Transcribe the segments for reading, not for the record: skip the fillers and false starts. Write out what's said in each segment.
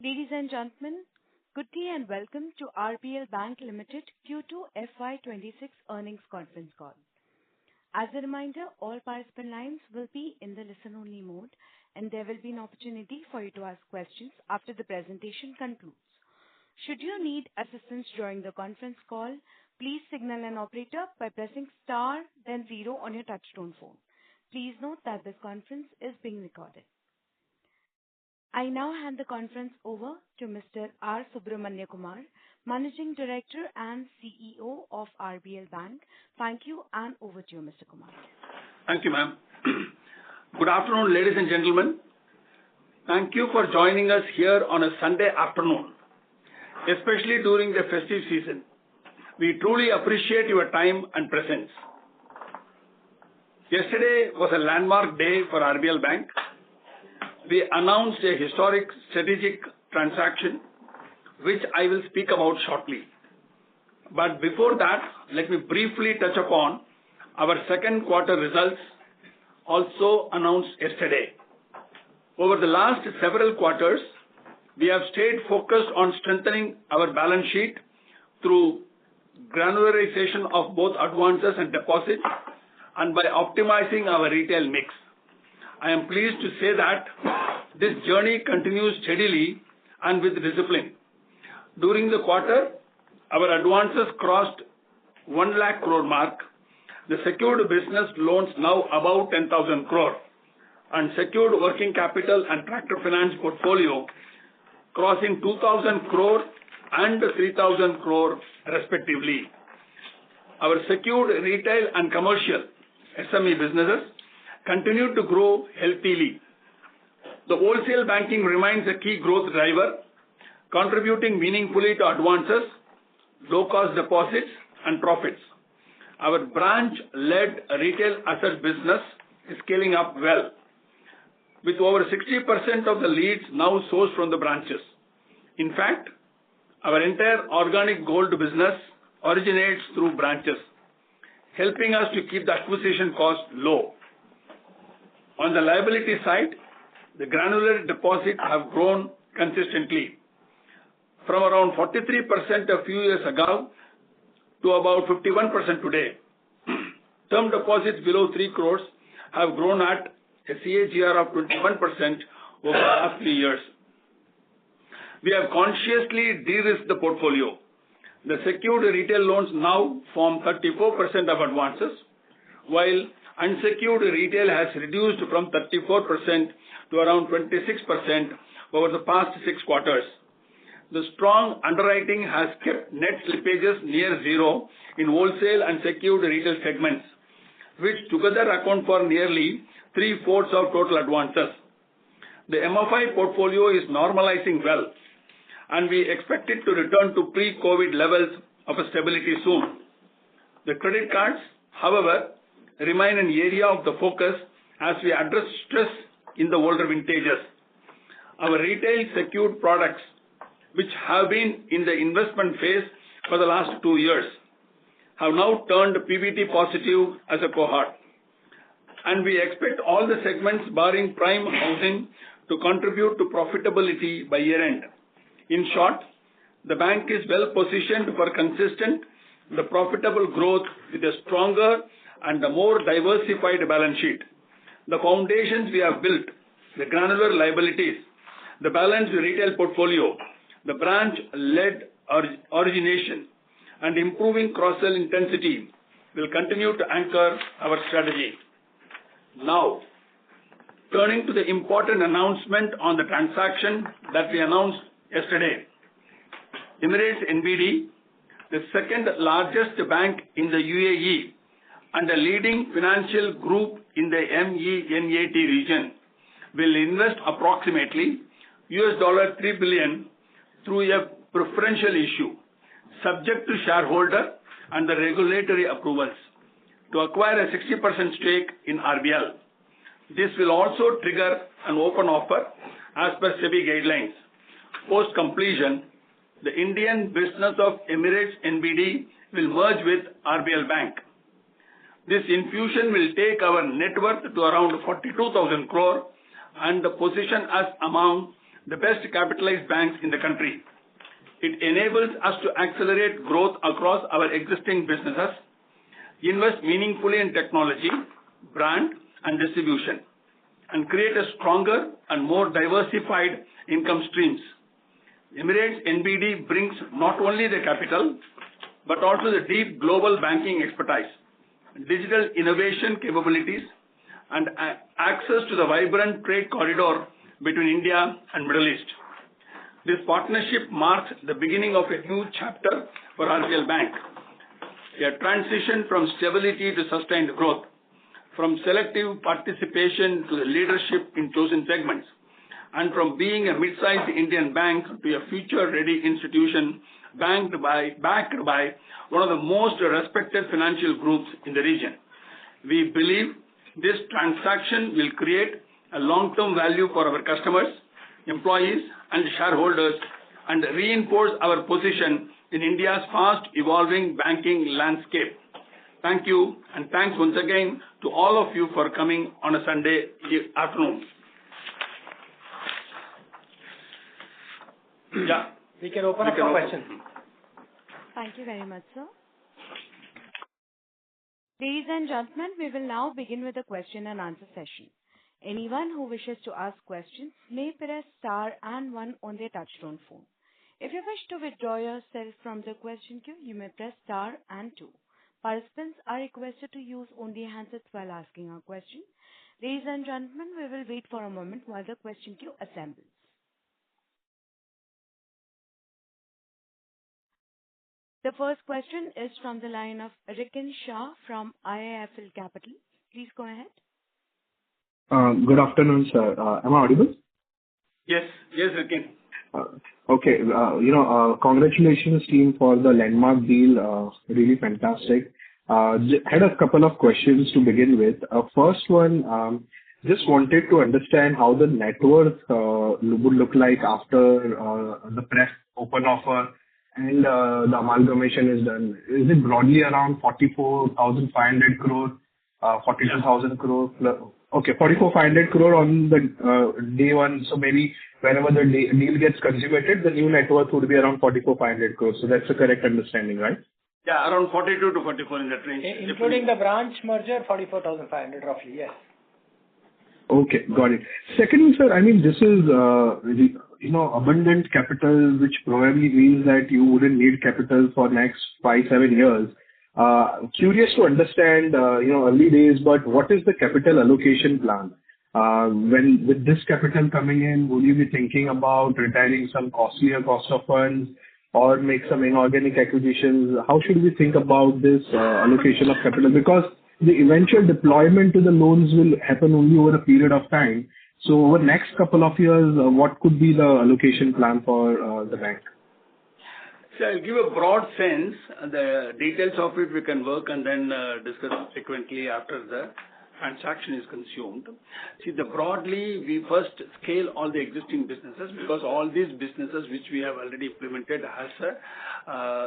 Ladies and gentlemen, good day and welcome to RBL Bank Limited Q2 FY26 earnings conference call. As a reminder, all participant lines will be in the listen-only mode, and there will be an opportunity for you to ask questions after the presentation concludes. Should you need assistance during the conference call, please signal an operator by pressing star then zero on your touchtone phone. Please note that this conference is being recorded. I now hand the conference over to Mr. R. Subramanya Kumar, Managing Director and CEO of RBL Bank. Thank you, and over to you, Mr. Kumar. Thank you, ma'am. Good afternoon, ladies and gentlemen. Thank you for joining us here on a Sunday afternoon, especially during the festive season. We truly appreciate your time and presence. Yesterday was a landmark day for RBL Bank. We announced a historic strategic transaction, which I will speak about shortly. But before that, let me briefly touch upon our second quarter results, also announced yesterday. Over the last several quarters, we have stayed focused on strengthening our balance sheet through granularization of both advances and deposits and by optimizing our retail mix. I am pleased to say that this journey continues steadily and with discipline. During the quarter, our advances crossed 1 lakh crore mark. The secured business loans now above 10,000 crore and secured working capital and tractor finance portfolio crossing 2,000 crore and 3,000 crore respectively. Our secured retail and commercial SME businesses continue to grow healthily. The wholesale banking remains a key growth driver, contributing meaningfully to advances, low-cost deposits, and profits. Our branch-led retail asset business is scaling up well, with over 60% of the leads now sourced from the branches. In fact, our entire organic gold business originates through branches, helping us to keep the acquisition cost low. On the liability side, the granular deposits have grown consistently from around 43% a few years ago to about 51% today. Term deposits below 3 crores have grown at a CAGR of 21% over the last 3 years. We have consciously de-risked the portfolio. The secured retail loans now form 34% of advances, while unsecured retail has reduced from 34% to around 26% over the past 6 quarters. The strong underwriting has kept net slippages near zero in wholesale and secured retail segments, which together account for nearly 3/4 of total advances. The MFI portfolio is normalizing well, and we expect it to return to pre-COVID levels of stability soon. The credit cards, however, remain an area of the focus as we address stress in the older vintages. Our retail secured products, which have been in the investment phase for the last 2 years, have now turned PBT positive as a cohort. And we expect all the segments barring prime housing to contribute to profitability by year end. In short, the bank is well positioned for consistent, profitable growth with a stronger and a more diversified balance sheet. The foundations we have built, the granular liabilities, the balanced retail portfolio, the branch-led origination, and improving cross-sell intensity will continue to anchor our strategy. Now, turning to the important announcement on the transaction that we announced yesterday. Emirates NBD, the second largest bank in the UAE and a leading financial group in the MENAT region, will invest approximately $3 billion through a preferential issue, subject to shareholder and the regulatory approvals, to acquire a 60% stake in RBL. This will also trigger an open offer as per SEBI guidelines. Post completion, the Indian business of Emirates NBD will merge with RBL Bank. This infusion will take our net worth to around 42,000 crore and the position as among the best capitalized banks in the country. It enables us to accelerate growth across our existing businesses, invest meaningfully in technology, brand, and distribution, and create a stronger and more diversified income streams. Emirates NBD brings not only the capital, but also the deep global banking expertise, digital innovation capabilities, and access to the vibrant trade corridor between India and Middle East. This partnership marks the beginning of a new chapter for RBL Bank, a transition from stability to sustained growth, from selective participation to the leadership in chosen segments, and from being a mid-sized Indian bank to a future-ready institution backed by one of the most respected financial groups in the region. We believe this transaction will create a long-term value for our customers, employees, and shareholders, and reinforce our position in India's fast-evolving banking landscape. Thank you, and thanks once again to all of you for coming on a Sunday afternoon. Yeah, we can open up for questions. Thank you very much, sir. Ladies and gentlemen, we will now begin with the question and answer session. Anyone who wishes to ask questions may press star and one on their touchtone phone. If you wish to withdraw yourself from the question queue, you may press star and two. Participants are requested to use only handsets while asking a question. Ladies and gentlemen, we will wait for a moment while the question queue assembles. The first question is from the line of Rikin Shah from IIFL Capital. Please go ahead. Good afternoon, sir. Am I audible? Yes, Rikin. Okay. Congratulations, team, for the landmark deal. Really fantastic. Had a couple of questions to begin with. First one, just wanted to understand how the net worth would look like after the press open offer and the amalgamation is done. Is it broadly around 44,500 crore, 42,000 crore? Okay, 44,500 crore on the day one. So maybe whenever the deal gets consummated, the new net worth would be around 44,500 crore. So that's the correct understanding, right? Yeah, around 42 to 44 in that range. Including the branch merger, 44,500 roughly, yes. Okay, got it. Secondly, sir, I mean, this is, abundant capital, which probably means that you wouldn't need capital for next 5-7 years. Curious to understand, early days, but what is the capital allocation plan? When with this capital coming in, will you be thinking about retiring some costlier cost of funds or make some inorganic acquisitions? How should we think about this allocation of capital? Because the eventual deployment to the loans will happen only over a period of time. So over the next couple of years, what could be the allocation plan for the bank? So I'll give a broad sense. The details of it we can work and then discuss frequently after the transaction is consumed. See, broadly, we first scale all the existing businesses because all these businesses which we have already implemented has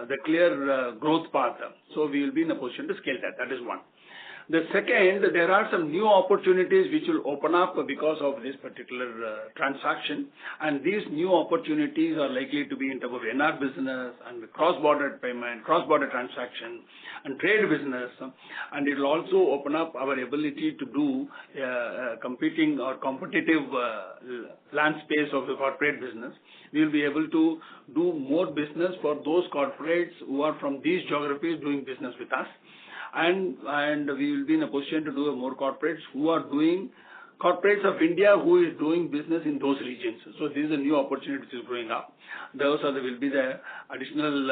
the clear growth path. So we will be in a position to scale that. That is one. The second, there are some new opportunities which will open up because of this particular transaction, and these new opportunities are likely to be in terms of NR business and cross-border payment, cross-border transaction, and trade business, and it will also open up our ability to do competing or competitive land space of the corporate business. We will be able to do more business for those corporates who are from these geographies doing business with us. And we will be in a position to do more corporates who are doing corporates of India who is doing business in those regions. So this is a new opportunity which is growing up. Those will be the additional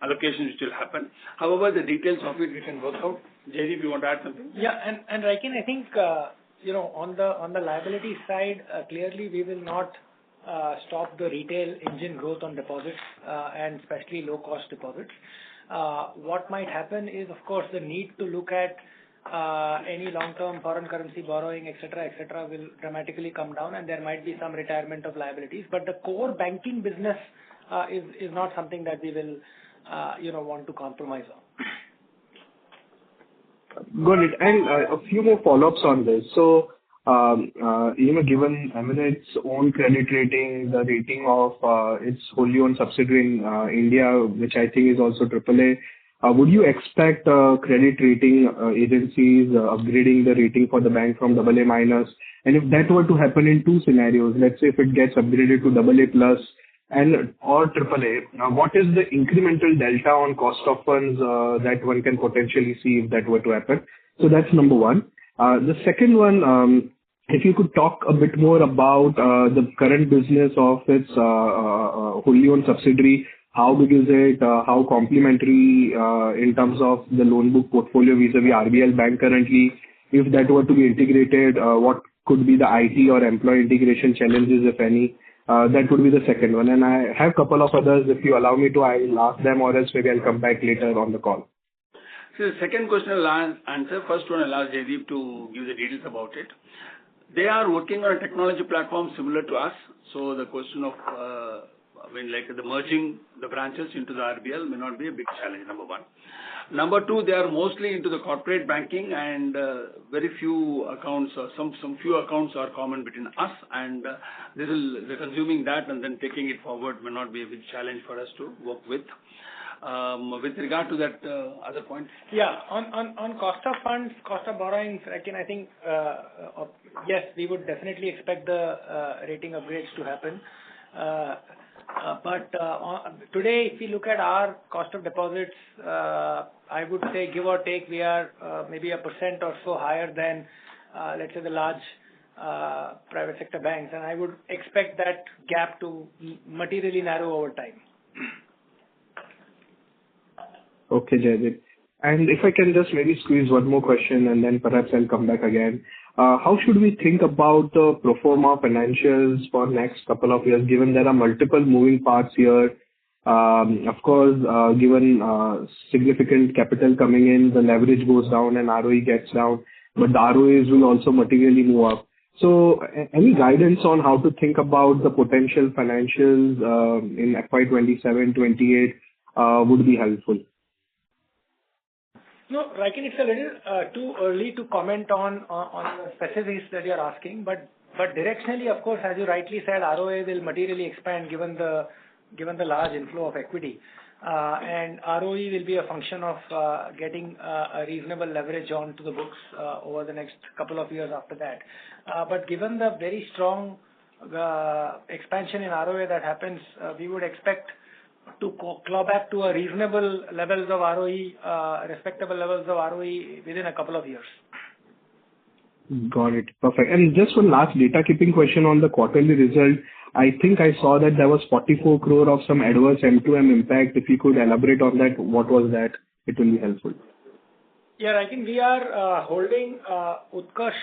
allocations which will happen. However, the details of it we can work out. Jaydeep, you want to add something? Yeah, and Rikin, I think on the liability side, clearly we will not stop the retail engine growth on deposits and especially low cost deposits. What might happen is, of course, the need to look at any long-term foreign currency borrowing, etc., will dramatically come down, and there might be some retirement of liabilities. But the core banking business is not something that we will, want to compromise on. Got it. And a few more follow-ups on this. So, given Emirates' own credit rating, the rating of its wholly owned subsidiary in India, which I think is also AAA, would you expect credit rating agencies upgrading the rating for the bank from AA minus? And if that were to happen in two scenarios, let's say if it gets upgraded to AA plus and or AAA, what is the incremental delta on cost of funds that one can potentially see if that were to happen? So that's number one. The second one, if you could talk a bit more about the current business of its wholly owned subsidiary, how big is it? How complementary in terms of the loan book portfolio vis-à-vis RBL Bank currently? If that were to be integrated, what could be the IT or employee integration challenges, if any? That would be the second one. And I have a couple of others. If you allow me to, I'll ask them, or else maybe I'll come back later on the call. So the second question I'll answer. First one I'll ask Jaideep to give the details about it. They are working on a technology platform similar to us. So the question of like the merging the branches into the RBL may not be a big challenge, number one. Number two, they are mostly into the corporate banking, and very few accounts, or some few accounts are common between us, and they're consuming that and then taking it forward may not be a big challenge for us to work with. With regard to that other point. Yeah, on cost of funds, cost of borrowings, I think yes, we would definitely expect the rating upgrades to happen. But today, if you look at our cost of deposits, I would say give or take, we are maybe 1% or so higher than, let's say, the large private sector banks. And I would expect that gap to materially narrow over time. Okay, Jaideep. And if I can just maybe squeeze one more question and then perhaps I'll come back again. How should we think about the pro forma financials for next couple of years, given there are multiple moving parts here? Of course, given significant capital coming in, the leverage goes down and ROE gets down, but the ROAs will also materially move up. So any guidance on how to think about the potential financials in FY27, 28 would be helpful. No, Raikin, it's a little too early to comment on the specifics that you're asking, but directionally, of course, as you rightly said, ROA will materially expand given the large inflow of equity, and ROE will be a function of getting a reasonable leverage onto the books over the next couple of years after that. But given the very strong expansion in ROA that happens, we would expect to claw back to a reasonable levels of ROE, respectable levels of ROE within a couple of years. Got it. Perfect. And just one last data keeping question on the quarterly result. I think I saw that there was 44 crore of some adverse M2M impact. If you could elaborate on that, what was that? It will be helpful. Yeah, I think we are holding Utkarsh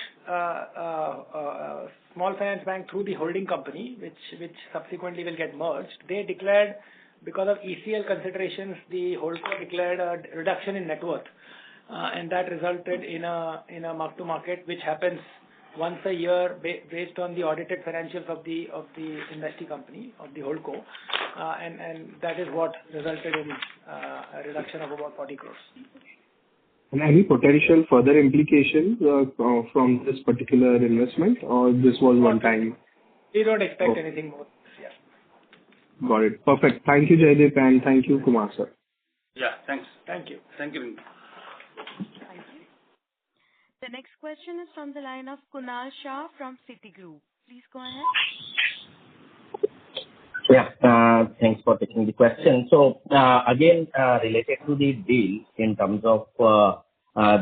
Small Finance Bank through the holding company, which subsequently will get merged. They declared, because of ECL considerations, the holdco declared a reduction in net worth, and that resulted in a mark to market, which happens once a year based on the audited financials of the investee company, of the holdco, and that is what resulted in a reduction of about 40 crores. And any potential further implications from this particular investment, or this was one time? We don't expect anything more. Got it. Perfect. Thank you, Jaideep, and thank you, Kumar, sir. Yeah, thanks. Thank you. Thank you. Thank you. The next question is from the line of Kunal Shah from Citigroup. Please go ahead. Yeah, thanks for taking the question. So, again, related to the deal in terms of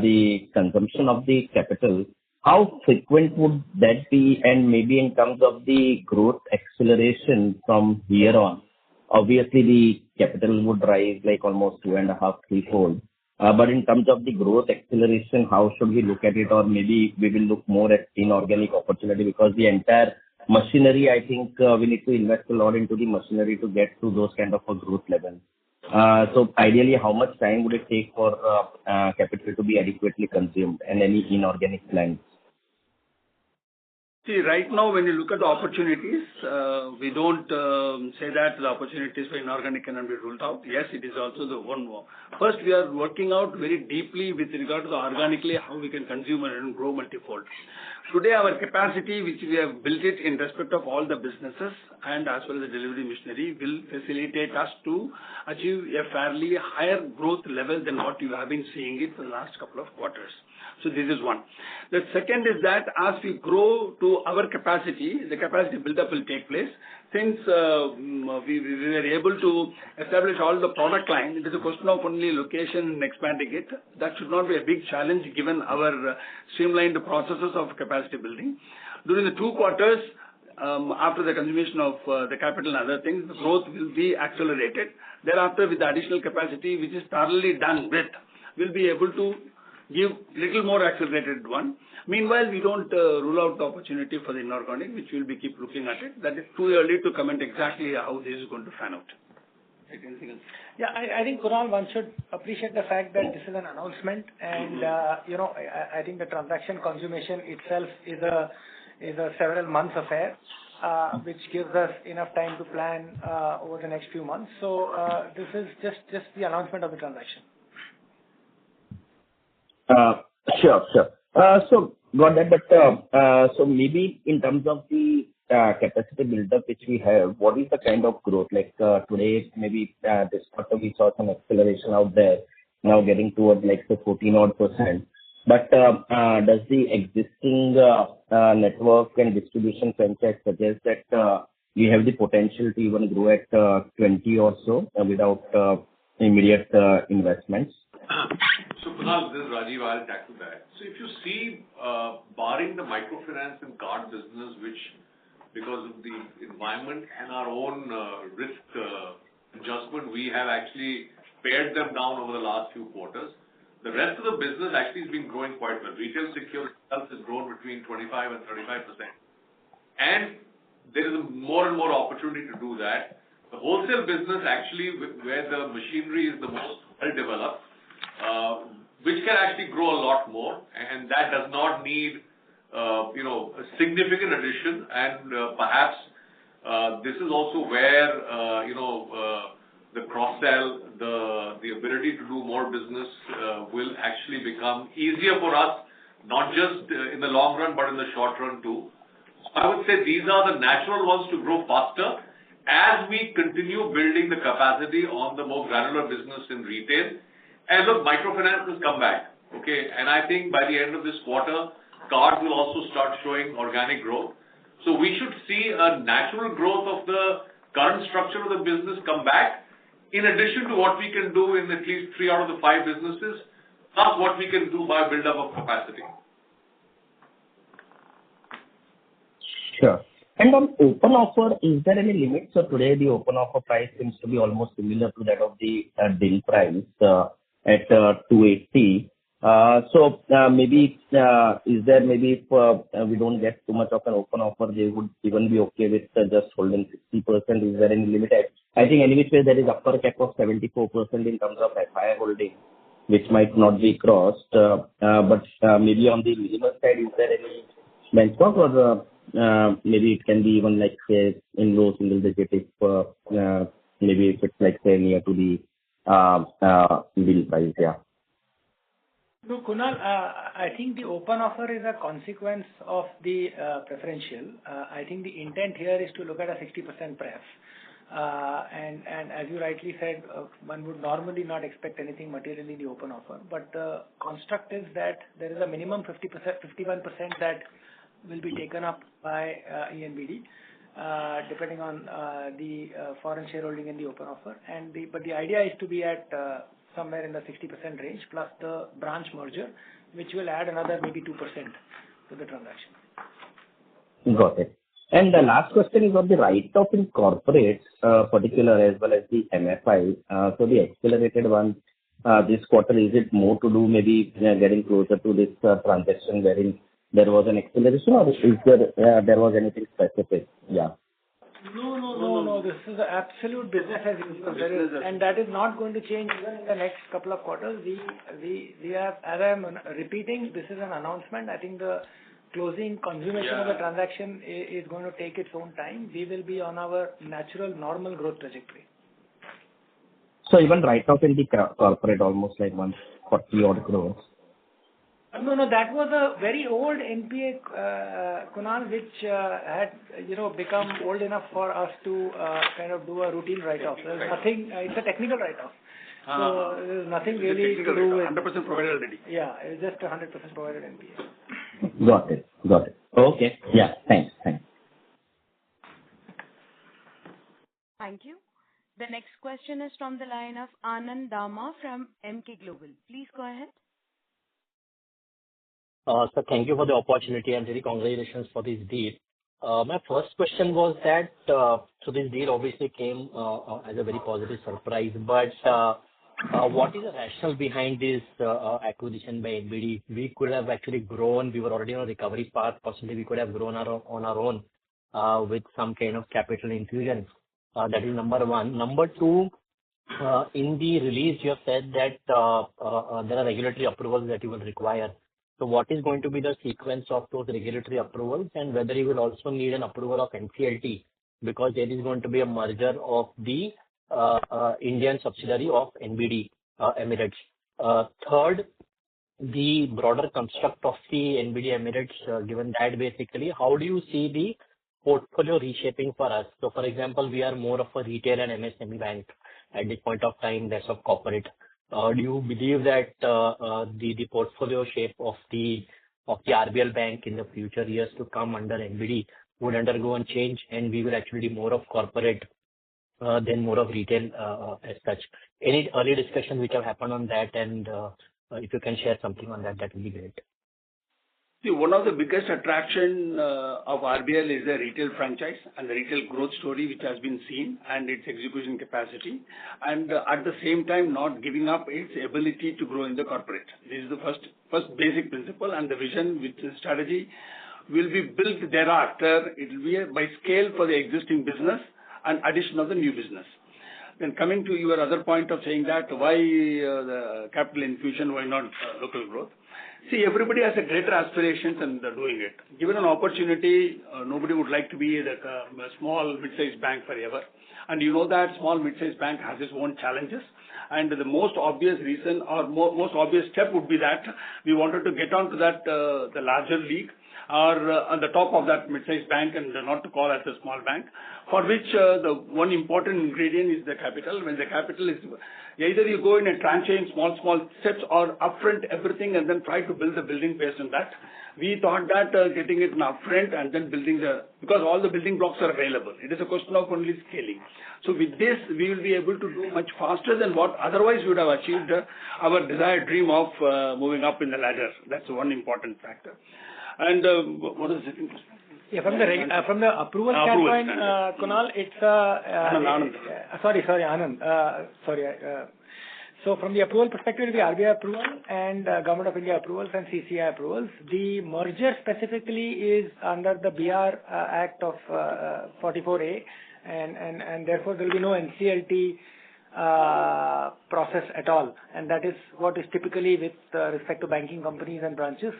the consumption of the capital, how frequent would that be? And maybe in terms of the growth acceleration from here on, obviously the capital would rise like almost 2.5, threefold. But in terms of the growth acceleration, how should we look at it? Or maybe we will look more at inorganic opportunity, because the entire machinery, I think we need to invest a lot into the machinery to get to those kind of a growth level. So ideally, how much time would it take for capital to be adequately consumed, and any inorganic plans? See, right now, when you look at the opportunities, we don't say that the opportunities for inorganic cannot be ruled out. Yes, it is also the one more. First, we are working out very deeply with regard to the organically how we can consume and grow multifold. Today, our capacity, which we have built it in respect of all the businesses and as well as the delivery machinery, will facilitate us to achieve a fairly higher growth level than what you have been seeing it for the last couple of quarters. So this is one. The second is that as we grow to our capacity, the capacity build-up will take place. Since we were able to establish all the product line, it is a question of only location and expanding it. That should not be a big challenge given our streamlined processes of capacity building. During the 2 quarters, after the consummation of the capital and other things, the growth will be accelerated. Thereafter, with the additional capacity, which is thoroughly done with, we'll be able to give little more accelerated one. Meanwhile, we don't rule out the opportunity for the inorganic, which we'll be keep looking at it. That is too early to comment exactly how this is going to fan out. Anything else? Yeah, I think, Kunal, one should appreciate the fact that this is an announcement, and I think the transaction consummation itself is a several months affair, which gives us enough time to plan over the next few months. So this is just the announcement of the transaction. Sure. So got that, but so maybe in terms of the capacity build-up which we have, what is the kind of growth? Like today, maybe this quarter we saw some acceleration out there, now getting towards like say 14-odd%. But does the existing network and distribution franchise suggest that we have the potential to even grow at 20 or so without immediate investments? So, Kunal, this is Rajiv. I'll tackle that. So, if you see, barring the microfinance and card business, which because of the environment and our own risk adjustment, we have actually pared them down over the last few quarters. The rest of the business actually has been growing quite well. Retail secured itself has grown between 25 and 35%. And there is more and more opportunity to do that. The wholesale business actually, where the machinery is the most well developed, which can actually grow a lot more, and that does not need, a significant addition. And perhaps this is also where, the cross-sell, the ability to do more business will actually become easier for us, not just in the long run, but in the short run too. So I would say these are the natural ones to grow faster as we continue building the capacity on the more granular business in retail. And look, microfinance has come back, okay? And I think by the end of this quarter, cards will also start showing organic growth. So we should see a natural growth of the current structure of the business come back, in addition to what we can do in at least 3 out of the 5 businesses, plus what we can do by build-up of capacity. Sure. And on open offer, is there any limit? So today the open offer price seems to be almost similar to that of the deal price at 280. So maybe is there maybe if we don't get too much of an open offer, they would even be okay with just holding 60%? Is there any limit? I think anyway there is upper cap of 74% in terms of FI holding, which might not be crossed. But maybe on the minimum side, is there any benchmark, or maybe it can be even like say in low single digit if maybe if it's like say near to the deal price, yeah. No, Kunal, I think the open offer is a consequence of the preferential. I think the intent here is to look at a 60% pref. And as you rightly said, one would normally not expect anything materially in the open offer. But the construct is that there is a minimum 51% that will be taken up by ENBD, depending on the foreign shareholding in the open offer. But the idea is to be at somewhere in the 60% range, plus the branch merger, which will add another maybe 2% to the transaction. Got it. And the last question is on the write-off in corporates, particular as well as the MFI. So the accelerated one this quarter, is it more to do maybe getting closer to this transaction wherein there was an acceleration, or is there was anything specific? Yeah. No. This is the absolute business as usual. And that is not going to change even in the next couple of quarters. We have, as I am repeating, this is an announcement. I think the closing consummation of the transaction is going to take its own time. We will be on our natural, normal growth trajectory. So even write-off in the corporate almost like 140 odd crores. No, that was a very old NPA, Kunal, which had, become old enough for us to kind of do a routine write-off. There's nothing, it's a technical write-off. So there's nothing really to do with... 100% provided already. Yeah, it's just 100% provided NPA. Got it. Okay. Yeah, thanks. Thank you. The next question is from the line of Anand Dama from MK Global. Please go ahead. Sir, thank you for the opportunity and really congratulations for this deal. My first question was that, so this deal obviously came as a very positive surprise, but what is the rationale behind this acquisition by NBD? We could have actually grown. We were already on a recovery path. Possibly we could have grown on our own with some kind of capital infusion. That is number one. Number two, in the release you have said that there are regulatory approvals that you will require. So what is going to be the sequence of those regulatory approvals, and whether you will also need an approval of NCLT, because there is going to be a merger of the Indian subsidiary of NBD Emirates. Third, the broader construct of the NBD Emirates, given that basically, how do you see the portfolio reshaping for us? So for example, we are more of a retail and MSME bank at this point of time, less of corporate. Do you believe that the portfolio shape of the RBL bank in the future years to come under NBD would undergo a change, and we will actually be more of corporate than more of retail as such? Any early discussion which have happened on that, and if you can share something on that, that would be great. See, one of the biggest attraction of RBL is the retail franchise and the retail growth story which has been seen and its execution capacity, and at the same time not giving up its ability to grow in the corporate. This is the first basic principle, and the vision with the strategy will be built thereafter. It will be by scale for the existing business and addition of the new business. Then coming to your other point of saying that why the capital infusion, why not local growth? See, everybody has a greater aspirations and they're doing it. Given an opportunity, nobody would like to be a small mid-sized bank forever. And you know that small mid-sized bank has its own challenges. And the most obvious reason or most obvious step would be that we wanted to get onto that the larger league or on the top of that mid-sized bank, and not to call as a small bank, for which the one important ingredient is the capital. When the capital is, either you go in a tranche in small steps or upfront everything and then try to build the building based on that. We thought that getting it in upfront and then building because all the building blocks are available. It is a question of only scaling. So with this, we will be able to do much faster than what otherwise we would have achieved our desired dream of moving up in the ladder. That's one important factor. And what is the second question? Yeah, from the approval standpoint, Kunal, it's Anand. Anand. So from the approval perspective, the RBI approval and Government of India approvals and CCI approvals. The merger specifically is under the BR Act of 44A, and therefore there will be no NCLT process at all, and that is what is typically with respect to banking companies and branches.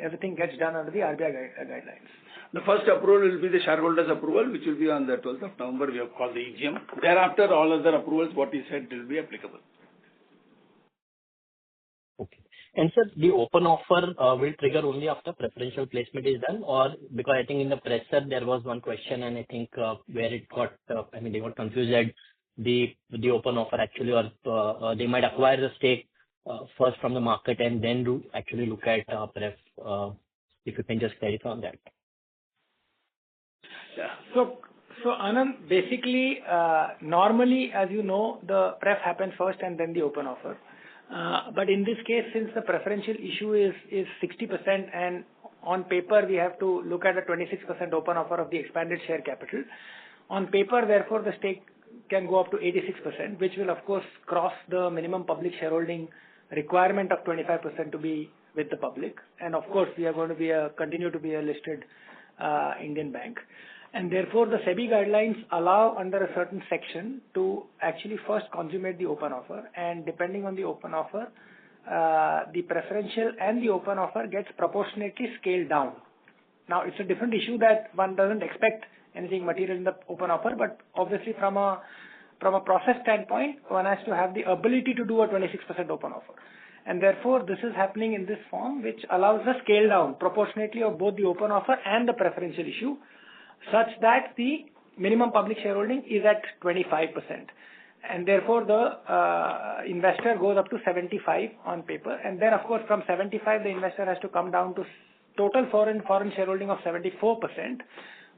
Everything gets done under the RBI guidelines. The first approval will be the shareholders' approval, which will be on the 12th of November. We have called the EGM. Thereafter, all other approvals, what he said, will be applicable. Okay. And sir, the open offer will trigger only after preferential placement is done, or because I think in the presser there was one question, and I think where it got, they got confused that the open offer actually, or they might acquire the stake first from the market and then actually look at pref. If you can just clarify on that. Yeah. So Anand, basically, normally, as you know, the pref happens first and then the open offer. But in this case, since the preferential issue is 60%, and on paper we have to look at a 26% open offer of the expanded share capital. On paper, therefore, the stake can go up to 86%, which will of course cross the minimum public shareholding requirement of 25% to be with the public. And of course, we are going to continue to be a listed Indian bank. And therefore, the SEBI guidelines allow under a certain section to actually first consummate the open offer, and depending on the open offer, the preferential and the open offer gets proportionately scaled down. Now, it's a different issue that one doesn't expect anything material in the open offer, but obviously from a process standpoint, one has to have the ability to do a 26% open offer. And therefore, this is happening in this form, which allows the scale down proportionately of both the open offer and the preferential issue, such that the minimum public shareholding is at 25%. And therefore, the investor goes up to 75 on paper. And then, of course, from 75, the investor has to come down to total foreign shareholding of 74%,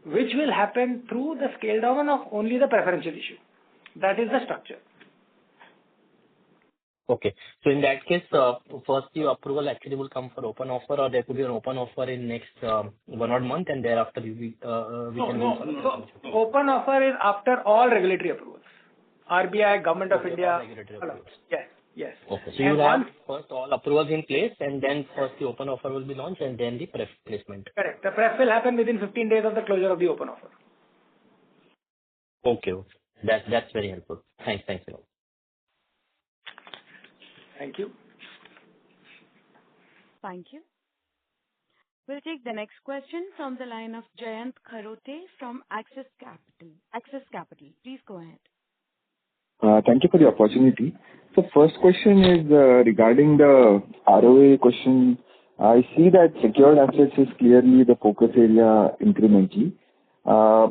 which will happen through the scale down of only the preferential issue. That is the structure. Okay. So in that case, first the approval actually will come for open offer, or there could be an open offer in next 1 odd month, and thereafter we can go for No. Open offer is after all regulatory approvals. RBI, Government of India. Regulatory approvals. Yes. Okay. So you have first all approvals in place, and then first the open offer will be launched, and then the pref placement. Correct. The pref will happen within 15 days of the closure of the open offer. Okay. That's very helpful. Thanks a lot. Thank you. Thank you. We'll take the next question from the line of Jayant Kharote from Axis Capital. Please go ahead. Thank you for the opportunity. So first question is regarding the ROA question. I see that secured assets is clearly the focus area incrementally.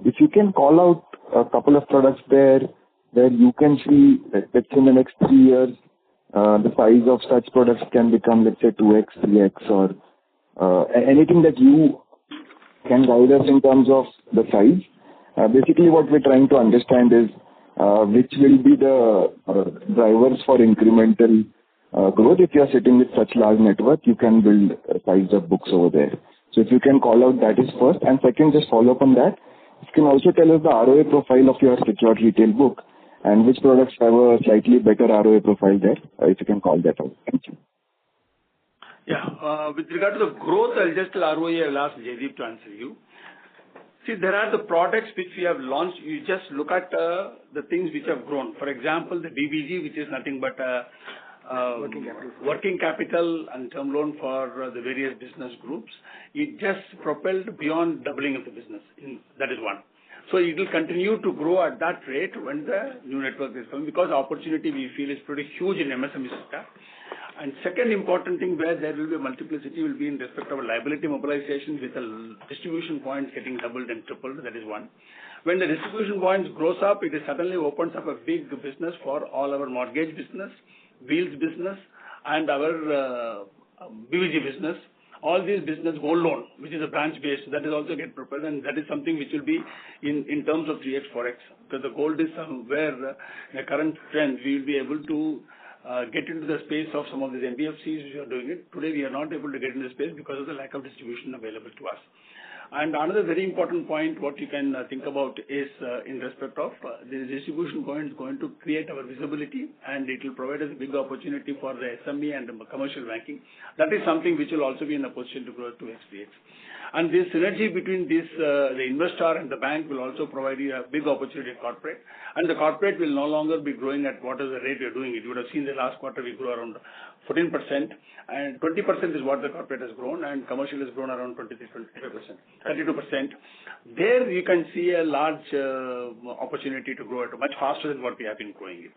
If you can call out a couple of products there where you can see that in the next 3 years, the size of such products can become, let's say, 2x, 3x, or anything that you can guide us in terms of the size. Basically, what we're trying to understand is which will be the drivers for incremental growth. If you are sitting with such large network, you can build a size of books over there. So if you can call out, that is first. And second, just follow up on that. You can also tell us the ROA profile of your secured retail book and which products have a slightly better ROA profile there. If you can call that out. Thank you. Yeah. With regard to the growth, I'll just tell ROA, I'll ask Jaideep to answer you. See, there are the products which we have launched. You just look at the things which have grown. For example, the BBG, which is nothing but working capital and term loan for the various business groups. It just propelled beyond doubling of the business. That is one. So it will continue to grow at that rate when the new network is coming, because the opportunity we feel is pretty huge in MSME sector. And second important thing where there will be a multiplicity will be in respect of liability mobilization with the distribution points getting doubled and tripled. That is one. When the distribution points grows up, it suddenly opens up a big business for all our mortgage business, wheels business, and our BVG business. All these business gold loan, which is a branch based, that is also get propelled, and that is something which will be in terms of 3x, 4x. Because the gold is somewhere the current trend, we will be able to get into the space of some of these NBFCs which are doing it. Today we are not able to get into the space because of the lack of distribution available to us. And another very important point, what you can think about is in respect of the distribution points going to create our visibility, and it will provide us a big opportunity for the SME and the commercial banking. That is something which will also be in a position to grow 2x, 3x. And this synergy between this, the investor and the bank will also provide you a big opportunity in corporate. And the corporate will no longer be growing at what is the rate we are doing it. You would have seen the last quarter we grew around 14%, and 20% is what the corporate has grown, and commercial has grown around 23%, 32%. There you can see a large opportunity to grow it much faster than what we have been growing it.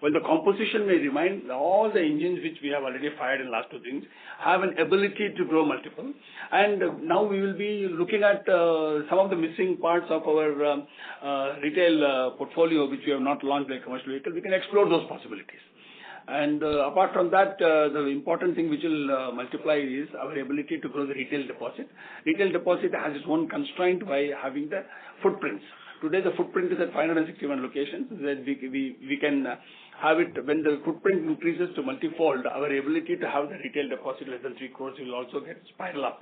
Well, the composition may remain, all the engines which we have already fired in the last 2 things have an ability to grow multiple. And now we will be looking at some of the missing parts of our retail portfolio which we have not launched like commercial vehicle. We can explore those possibilities. And apart from that, the important thing which will multiply is our ability to grow the retail deposit. Retail deposit has its own constraint by having the footprints. Today the footprint is at 561 locations. That we can have it when the footprint increases to multifold. Our ability to have the retail deposit less than 3 crores will also get spiral up.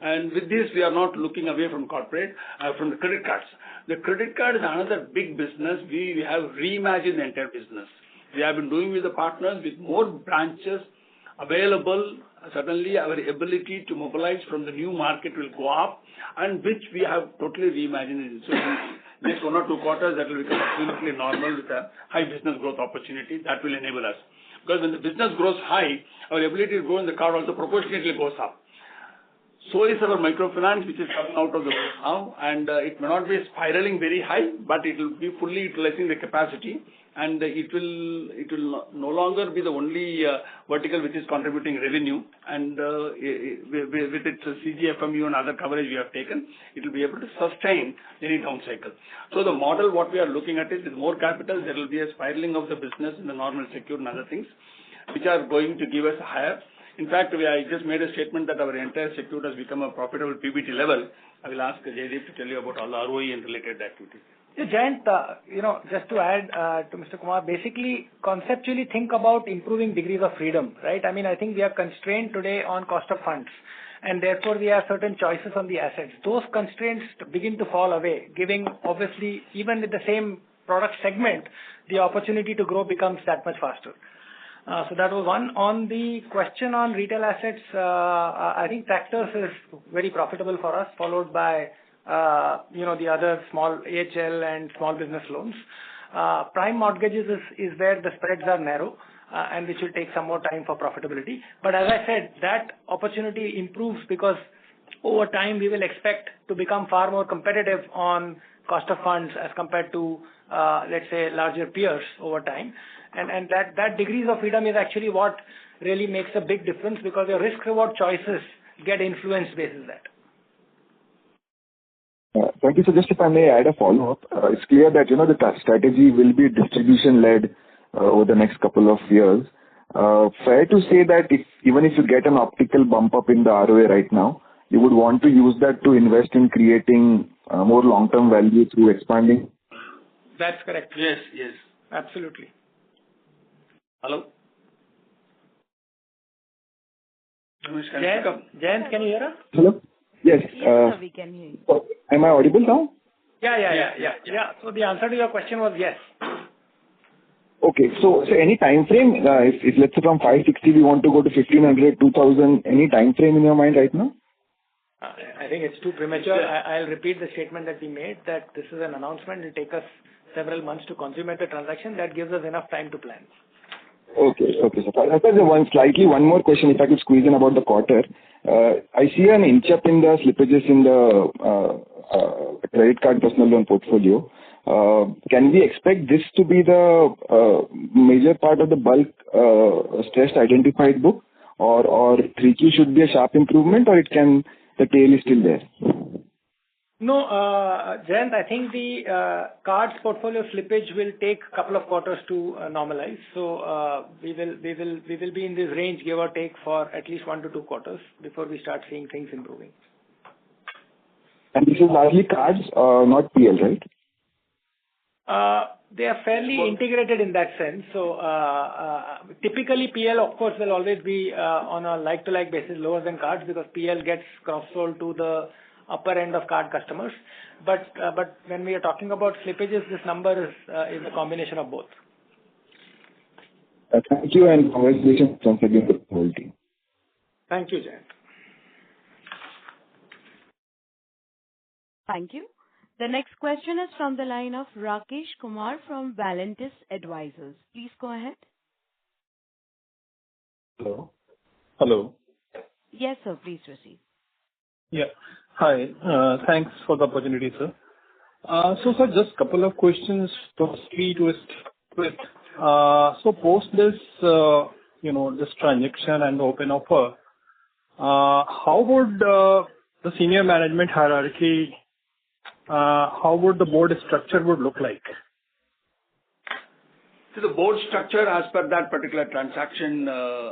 And with this, we are not looking away from corporate, from the credit cards. The credit card is another big business. We have reimagined the entire business. We have been doing with the partners with more branches available. Suddenly our ability to mobilize from the new market will go up, and which we have totally reimagined. So in next 1 or 2 quarters, that will become absolutely normal with a high business growth opportunity. That will enable us. Because when the business grows high, our ability to grow in the card also proportionately goes up. So is our microfinance, which is coming out of the road now, and it may not be spiraling very high, but it will be fully utilizing the capacity, and it will no longer be the only vertical which is contributing revenue, and with its CGFMU and other coverage we have taken, it will be able to sustain any down cycle. So the model what we are looking at is with more capital, there will be a spiraling of the business in the normal secure and other things, which are going to give us a higher. In fact, I just made a statement that our entire sector has become a profitable PBT level. I will ask Jaideep to tell you about all the ROE and related activities. Yeah, Jayant, just to add to Mr. Kumar, basically, conceptually think about improving degrees of freedom, right? I mean, I think we are constrained today on cost of funds, and therefore we have certain choices on the assets. Those constraints begin to fall away, giving obviously, even with the same product segment, the opportunity to grow becomes that much faster. So that was one. On the question on retail assets, I think tractors is very profitable for us, followed by the other small AHL and small business loans. Prime mortgages is where the spreads are narrow, and which will take some more time for profitability. But as I said, that opportunity improves because over time we will expect to become far more competitive on cost of funds as compared to, let's say, larger peers over time. And that degrees of freedom is actually what really makes a big difference, because your risk-reward choices get influenced basis that. Thank you. So just if I may add a follow-up, it's clear that, the strategy will be distribution-led over the next couple of years. Fair to say that even if you get an optical bump up in the ROA right now, you would want to use that to invest in creating more long-term value through expanding? That's correct. Yes. Absolutely. Hello? Jayant, can you hear us? Hello? Yes. Yes, sir, we can hear you. Am I audible now? Yeah. So the answer to your question was yes. Okay. So any time frame, if let's say from 560 we want to go to 1500, 2000, any time frame in your mind right now? I think it's too premature. I'll repeat the statement that we made, that this is an announcement. It will take us several months to consummate the transaction. That gives us enough time to plan. Okay. So one more question, if I could squeeze in about the quarter. I see an inch up in the slippages in the credit card personal loan portfolio. Can we expect this to be the major part of the bulk stressed identified book, or 3Q should be a sharp improvement, or the tail is still there? No, Jayant, I think the cards portfolio slippage will take a couple of quarters to normalize. So we will be in this range, give or take, for at least 1 to 2 quarters before we start seeing things improving. And this is largely cards, not PL, right? They are fairly integrated in that sense. So typically PL, of course, will always be on a like-to-like basis lower than cards, because PL gets cross-sold to the upper end of card customers. But when we are talking about slippages, this number is a combination of both. Thank you, and congratulations once again to the whole team. Thank you, Jayant. Thank you. The next question is from the line of Rakesh Kumar from Valentis Advisors. Please go ahead. Hello. Yes, sir. Please proceed. Yeah. Hi. Thanks for the opportunity, sir. So, sir, just a couple of questions. Firstly, so post this, this transaction and open offer, how would the senior management hierarchy, how would the board structure would look like? So the board structure, as per that particular transaction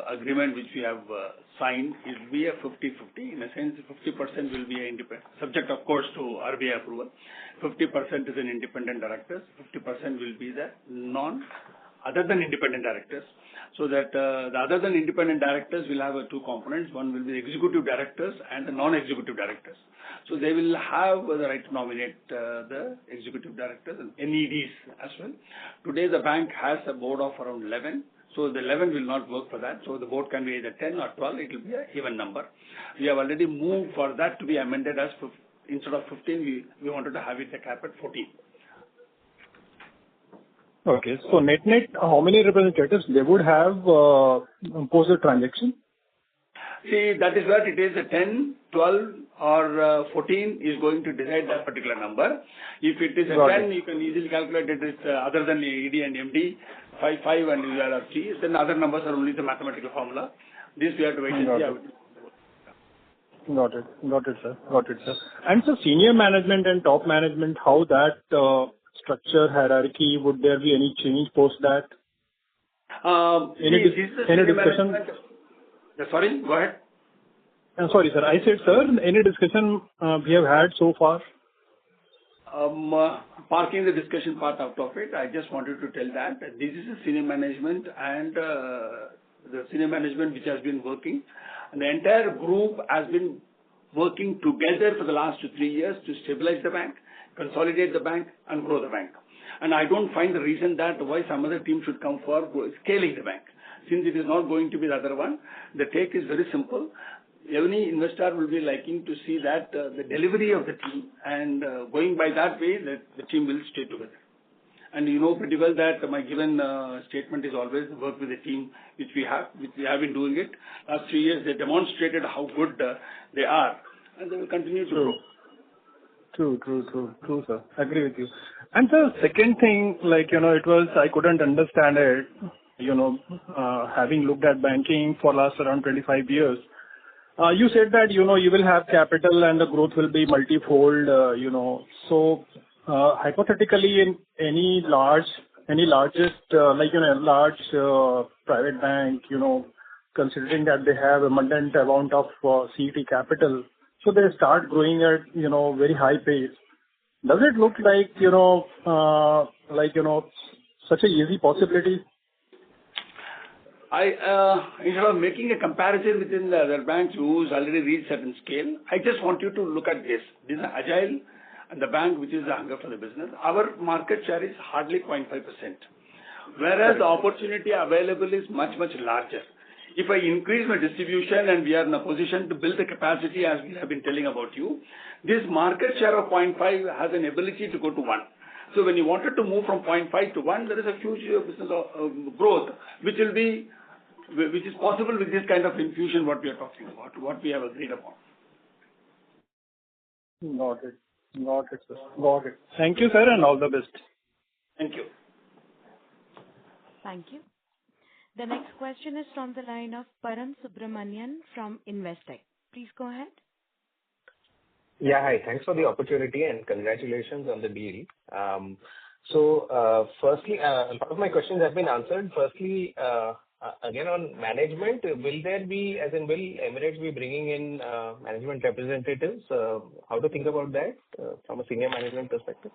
agreement which we have signed, it will be a 50-50. In a sense, 50% will be independent, subject of course to RBI approval. 50% is an independent directors. 50% will be the other than independent directors. So that the other than independent directors will have two components. One will be executive directors and the non-executive directors. So they will have the right to nominate the executive directors and NEDs as well. Today the bank has a board of around 11. So the 11 will not work for that. So the board can be either 10 or 12. It will be an even number. We have already moved for that to be amended as instead of 15, we wanted to have it a cap at 14. Okay. So net, how many representatives they would have post the transaction? See, that is what it is. 10, 12 or 14 is going to decide that particular number. If it is a Got 10, you can easily calculate it is other than ED and MD, 5 and you are 3. Then other numbers are only the mathematical formula. This we have to wait and see how it is. Got it. Got it, sir. Got it, sir. And so senior management and top management, how that structure hierarchy, would there be any change post that? Any discussion? Sorry, go ahead. Sorry, sir. I said, sir, any discussion we have had so far? Parking the discussion part out of it, I just wanted to tell that this is a senior management and the senior management which has been working. And the entire group has been working together for the last 3 years to stabilize the bank, consolidate the bank, and grow the bank. And I don't find the reason that why some other team should come for scaling the bank. Since it is not going to be the other one, the take is very simple. Any investor will be liking to see that the delivery of the team, and going by that way, the team will stay together. And you know pretty well that my given statement is always work with the team which we have been doing it. Last 3 years, they demonstrated how good they are, and they will continue to grow. True, sir. Agree with you. And sir, second thing, I couldn't understand it, having looked at banking for last around 25 years. You said that, you will have capital and the growth will be multifold, So, hypothetically, in any large private bank, considering that they have abundant amount of CET capital, so they start growing at, very high pace. Does it look such a easy possibility? Instead of making a comparison within the other banks who's already reached certain scale, I just want you to look at this. This is agile and the bank which is the hunger for the business. Our market share is hardly 0.5%, whereas the opportunity available is much, much larger. If I increase my distribution and we are in a position to build the capacity as we have been telling about you, this market share of 0.5 has an ability to go to 1. So when you wanted to move from 0.5 to 1, there is a huge business growth, which is possible with this kind of infusion, what we are talking about, what we have agreed upon. Got it, sir. Got it. Thank you, sir, and all the best. Thank you. Thank you. The next question is from the line of Param Subramanian from Investec. Please go ahead. Yeah, hi. Thanks for the opportunity and congratulations on the deal. Firstly, a lot of my questions have been answered. Firstly, again on management, will Emirates be bringing in management representatives? How to think about that from a senior management perspective?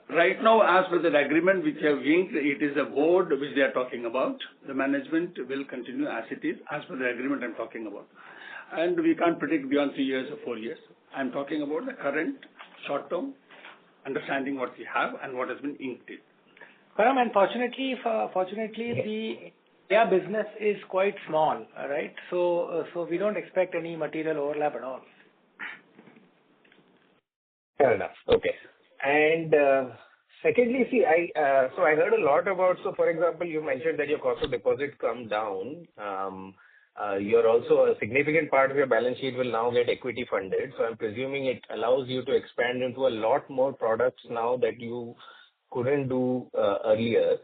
Right now, as per the agreement which have inked, it is a board which they are talking about. The management will continue as it is, as per the agreement I'm talking about. And we can't predict beyond 3 years or 4 years. I'm talking about the current short-term understanding what we have and what has been inked in. Param, unfortunately, the business is quite small, right? So we don't expect any material overlap at all. Fair enough. Okay. And secondly, see, I heard a lot about, so for example, you mentioned that your cost of deposit come down. You're also a significant part of your balance sheet will now get equity funded. So I'm presuming it allows you to expand into a lot more products now that you couldn't do earlier.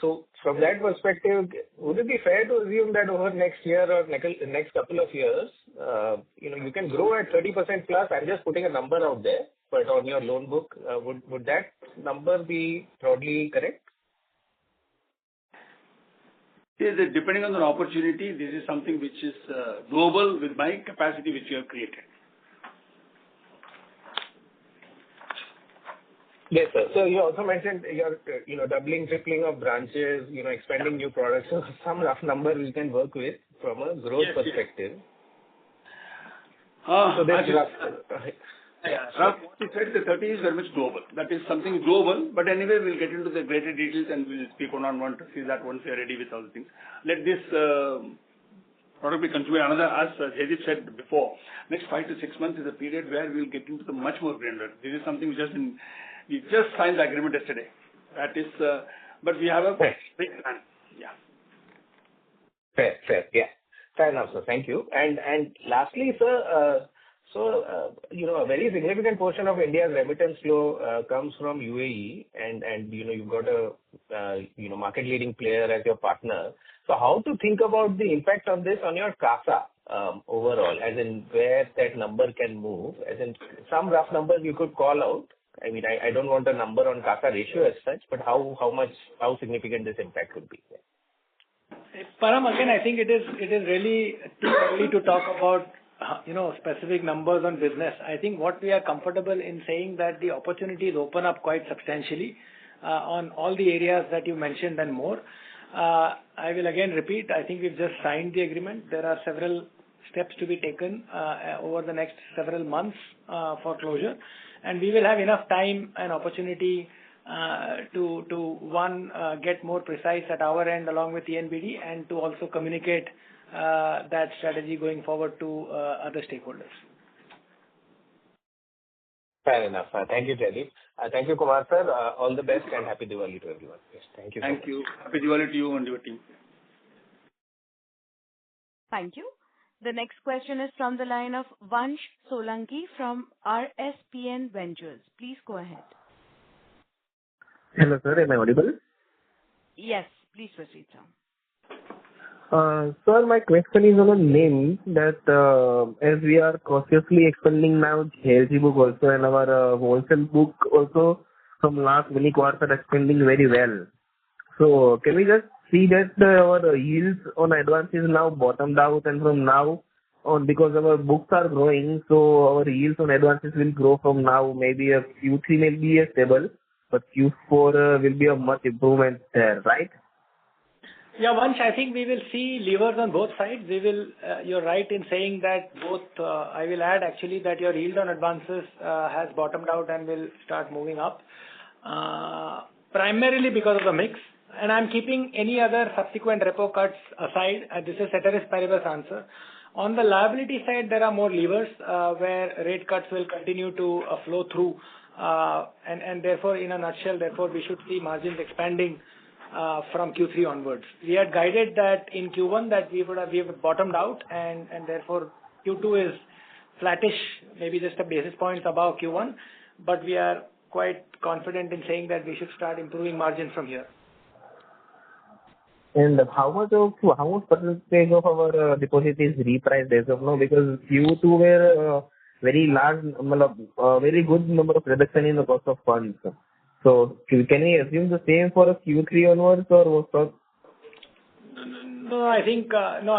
So from that perspective, would it be fair to assume that over next year or next couple of years, you can grow at 30% plus? I'm just putting a number out there, but on your loan book, would that number be broadly correct? Depending on the opportunity, this is something which is doable with my capacity which you have created. Yes, sir. So you also mentioned your doubling, tripling of branches, expanding new products. So some rough number we can work with from a growth perspective. So that's rough. Rough, what you said, the 30 is very much doable. That is something doable, but anyway, we'll get into the greater details and we'll speak one-on-one to see that once we are ready with all the things. Let this product be consumed. Another, as Jaideep said before, next 5 to 6 months is a period where we'll get into the much more granular. This is something we just signed the agreement yesterday. That is, but we have a big plan. Yeah. Fair, yeah. Fair enough, sir. Thank you. And lastly, sir, a very significant portion of India's remittance flow comes from UAE, and you've got a market-leading player as your partner. So how to think about the impact on this on your CASA overall, as in where that number can move, as in some rough numbers you could call out? I mean, I don't want a number on CASA ratio as such, but how significant this impact could be? Param, again, I think it is really too early to talk about specific numbers on business. I think what we are comfortable in saying that the opportunities open up quite substantially on all the areas that you mentioned and more. I will again repeat, I think we've just signed the agreement. There are several steps to be taken over the next several months for closure, and we will have enough time and opportunity to get more precise at our end along with the NBD, and to also communicate that strategy going forward to other stakeholders. Fair enough. Thank you, Jaideep. Thank you, Kumar sir. All the best and happy Diwali to everyone. Yes, thank you. Thank you. Happy Diwali to you and your team. Thank you. The next question is from the line of Vansh Solanki from RSPN Ventures. Please go ahead. Hello, sir. Am I audible? Yes, please proceed, sir. Sir, my question is on a name that as we are cautiously expanding now JLG book also, and our wholesale book also from last many quarters expanding very well. So can we just see that our yields on advances now bottomed out, and from now on, because our books are growing, so our yields on advances will grow from now. Maybe a Q3 may be a stable, but Q4 will be a much improvement there, right? Yeah, Vansh, I think we will see levers on both sides. You're right in saying that both. I will add actually that your yield on advances has bottomed out and will start moving up, primarily because of the mix. And I'm keeping any other subsequent repo cuts aside. This is ceteris paribus answer. On the liability side, there are more levers where rate cuts will continue to flow through, and therefore, in a nutshell, we should see margins expanding from Q3 onwards. We had guided that in Q1 that we have bottomed out, and therefore Q2 is flattish, maybe just a basis points above Q1, but we are quite confident in saying that we should start improving margins from here. And how much percentage of our deposit is repriced as of now? Because Q2 were very large, very good number of reduction in the cost of funds. So can we assume the same for a Q3 onwards, or what? No, I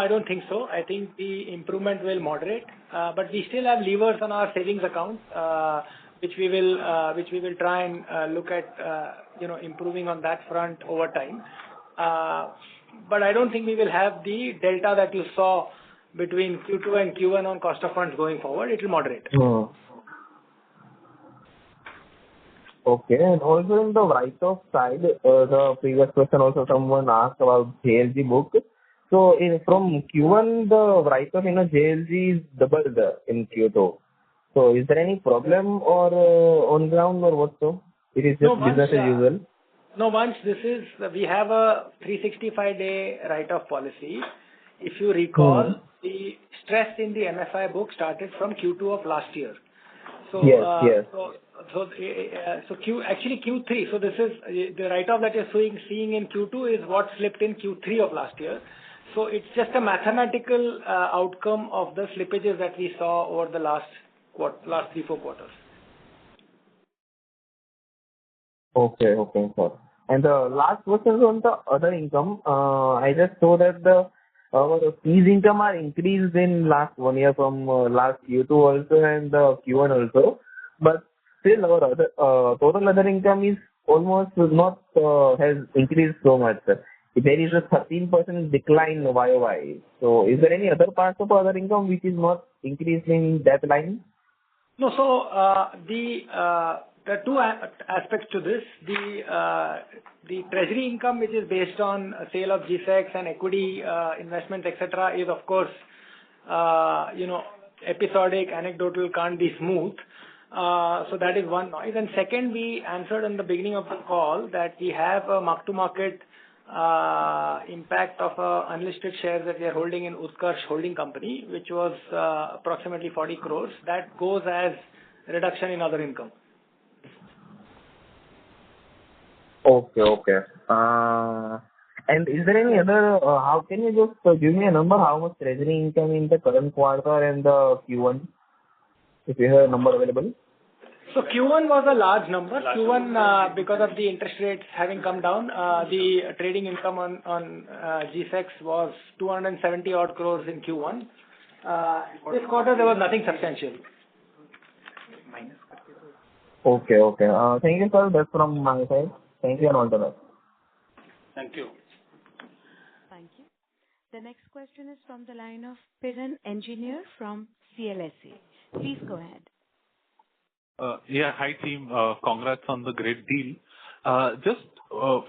don't think so. I think the improvement will moderate, but we still have levers on our savings account, which we will try and look at, improving on that front over time. But I don't think we will have the delta that you saw between Q2 and Q1 on cost of funds going forward. It will moderate. Oh. Okay, and also in the write-off side, the previous question also someone asked about JLG book. So from Q1, the write-off in a JLG is doubled in Q2. So is there any problem or on ground or what so? It is just business as usual? No, once we have a 365-day write-off policy. If you recall, the stress in the MFI book started from Q2 of last year. So, yes. Actually Q3. So this is the write-off that you're seeing in Q2 is what slipped in Q3 of last year. So it's just a mathematical outcome of the slippages that we saw over the last 3-4 quarters. Okay, sir. And the last question is on the other income. I just saw that our fees income are increased in last 1 year from last Q2 also and Q1 also. But still our other, total other income is almost not has increased so much. There is a 13% decline YOY. So is there any other part of other income which is not increasing that line? No, so there are two aspects to this. The treasury income, which is based on sale of GSECs and equity investments, etc., is of course episodic, anecdotal, can't be smooth. So that is one noise. And second, we answered in the beginning of the call that we have a mark-to-market impact of unlisted shares that we are holding in Utkarsh Holding Company, which was approximately 40 crores. That goes as reduction in other income. Okay. And is there any other, how can you just give me a number, how much treasury income in the current quarter and the Q1, if you have a number available? So Q1 was a large number. Q1, because of the interest rates having come down, the trading income on GSEX was 270 odd crores in Q1. This quarter there was nothing substantial. Okay. Thank you, sir. That's from my side. Thank you and all the best. Thank you. Thank you. The next question is from the line of Piran Engineer from CLSA. Please go ahead. Hi team. Congrats on the great deal. Just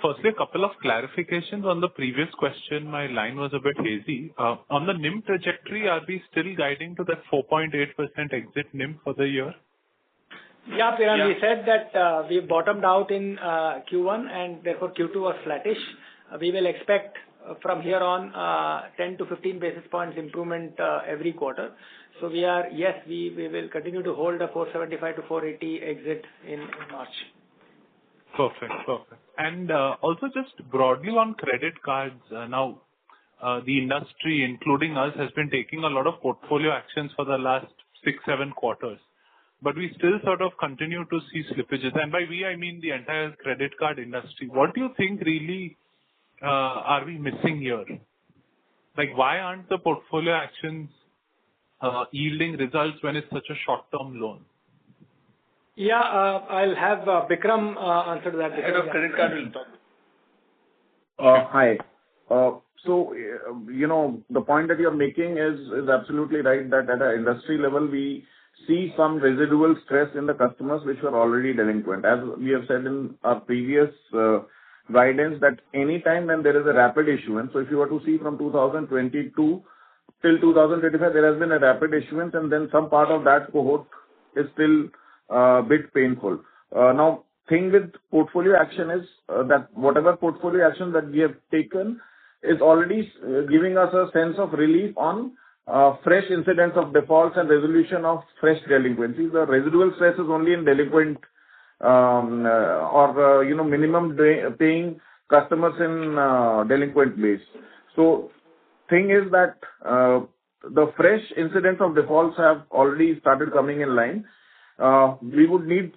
firstly, a couple of clarifications on the previous question. My line was a bit hazy. On the NIM trajectory, are we still guiding to that 4.8% exit NIM for the year? Yeah, Piran, we said that we bottomed out in Q1 and therefore Q2 was flattish. We will expect from here on 10 to 15 basis points improvement every quarter. So we will continue to hold a 475 to 480 exit in March. Perfect. And also just broadly on credit cards, now the industry, including us, has been taking a lot of portfolio actions for the last 6-7 quarters. But we still sort of continue to see slippages. And by we, I mean the entire credit card industry. What do you think really are we missing here? Like, why aren't the portfolio actions yielding results when it's such a short-term loan? Yeah, I'll have Bikram answer to that. Head of credit card will talk. Hi. So, the point that you're making is absolutely right, that at an industry level, we see some residual stress in the customers which were already delinquent. As we have said in our previous guidance, that any time when there is a rapid issuance, so if you were to see from 2022 till 2025, there has been a rapid issuance, and then some part of that cohort is still a bit painful. Now, thing with portfolio action is that whatever portfolio action that we have taken is already giving us a sense of relief on fresh incidents of defaults and resolution of fresh delinquencies. The residual stress is only in delinquent minimum paying customers in delinquent base. So, thing is that the fresh incidents of defaults have already started coming in line. We would need,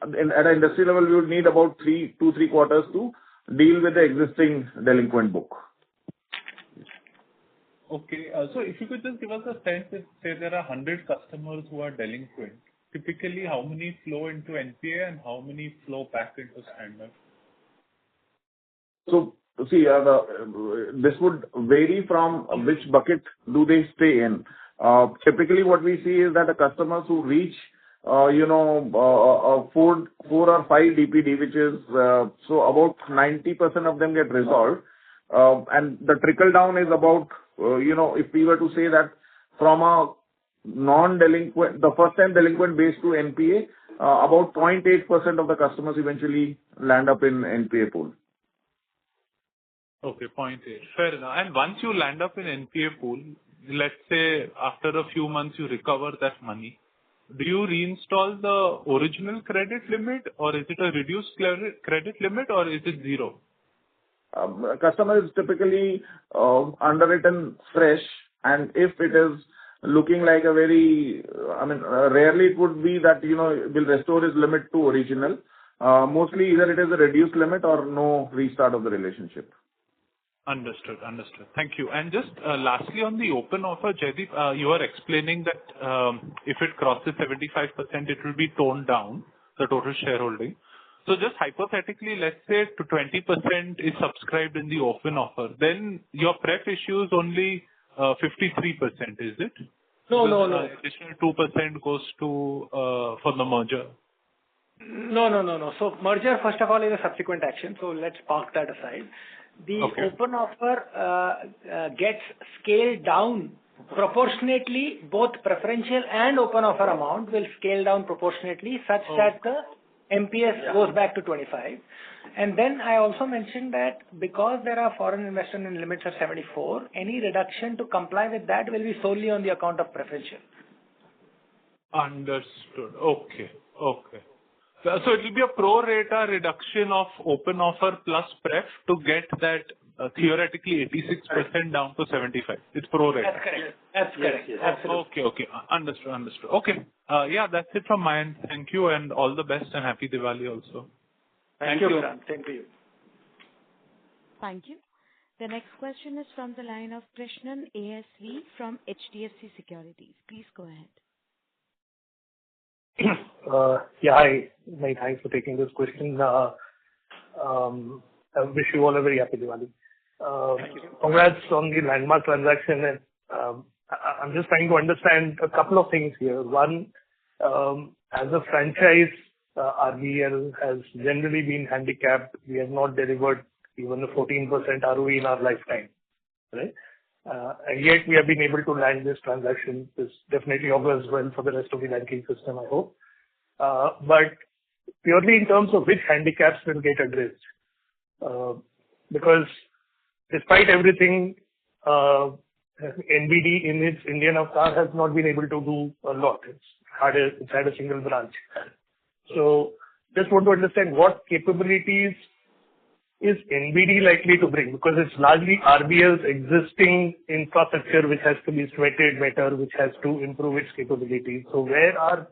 at an industry level, we would need about 2-3 quarters to deal with the existing delinquent book. Okay. So if you could just give us a sense, if say there are 100 customers who are delinquent, typically how many flow into NPA and how many flow back into standard? So, see, this would vary from which bucket do they stay in. Typically, what we see is that the customers who reach, 4 or 5 DPD, which is, so about 90% of them get resolved. And the trickle down is about, if we were to say that from a non-delinquent, the first time delinquent base to NPA, about 0.8% of the customers eventually land up in NPA pool. Okay, 0.8. Fair enough. And once you land up in NPA pool, let's say after a few months you recover that money, do you reinstall the original credit limit, or is it a reduced credit limit, or is it zero? Customer is typically underwritten fresh, and if it is looking like a very, rarely it would be that, will restore his limit to original. Mostly either it is a reduced limit or no restart of the relationship. Understood. Thank you. And just lastly on the open offer, Jaideep, you are explaining that if it crosses 75%, it will be toned down, the total shareholding. So just hypothetically, let's say to 20% is subscribed in the open offer, then your pref issue is only 53%, is it? No. Additional 2% goes to for the merger. No. So merger, first of all, is a subsequent action. So let's park that aside. The open offer gets scaled down proportionately. Both preferential and open offer amount will scale down proportionately such that the MPS goes back to 25. And then I also mentioned that because there are foreign investment limits of 74, any reduction to comply with that will be solely on the account of preferential. Understood. Okay. So it will be a pro rata reduction of open offer plus pref to get that theoretically 86% down to 75. It's pro rata. That's correct. Yes. Absolutely. Okay. Understood. Okay. Yeah, that's it from my end. Thank you and all the best and happy Diwali also. Thank you, Prashant. Same to you. Thank you. The next question is from the line of Krishnan ASV from HDFC Securities. Please go ahead. Hi. Thanks for taking this question. I wish you all a very happy Diwali. Thank you. Congrats on the landmark transaction. And I'm just trying to understand a couple of things here. One, as a franchise, RBL has generally been handicapped. We have not delivered even a 14% ROE in our lifetime, right? And yet we have been able to land this transaction. This definitely augurs well for the rest of the banking system, I hope. But purely in terms of which handicaps will get addressed, because despite everything, NBD in its Indian avatar has not been able to do a lot. It's had a single branch. So just want to understand what capabilities is NBD likely to bring, because it's largely RBL's existing infrastructure which has to be sweated better, which has to improve its capabilities. So where are